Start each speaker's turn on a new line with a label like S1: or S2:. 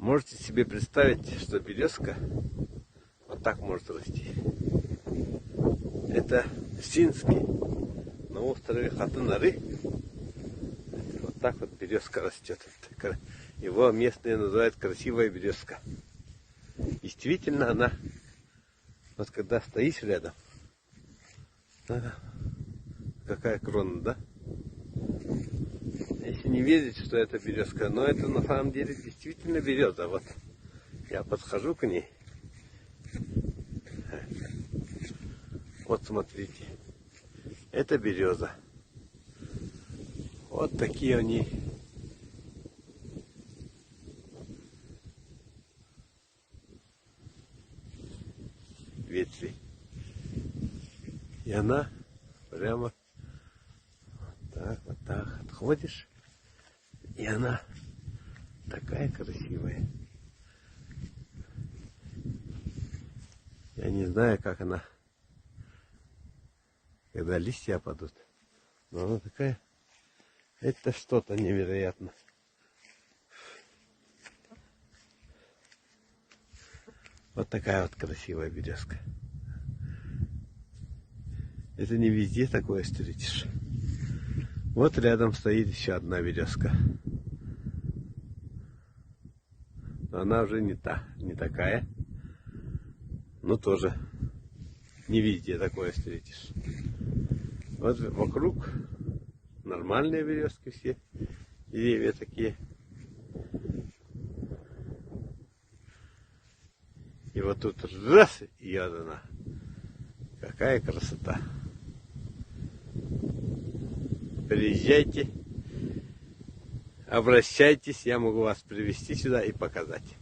S1: Можете себе представить, что березка вот так может расти. Это в Синске, на острове Хаты-Нары. Вот так вот березка растет. Его местные называют красивая березка. Действительно, она, вот когда стоишь рядом, какая крона, да? Если не верить, что это березка, но это на самом деле действительно береза. Вот я подхожу к ней. Вот смотрите, это береза. Вот такие они. Ветви. И она прямо вот так отходишь. И она такая красивая. Я не знаю, как она, когда листья падут. Но она такая, это что-то невероятное. Вот такая вот красивая березка. Это не везде такое встретишь. Вот рядом стоит еще одна березка. Но она уже не такая. Но тоже не везде такое встретишь. Вот вокруг нормальные березки все. Деревья такие. И вот тут раз, и она. Какая красота. Приезжайте, обращайтесь, я могу вас привезти сюда и показать.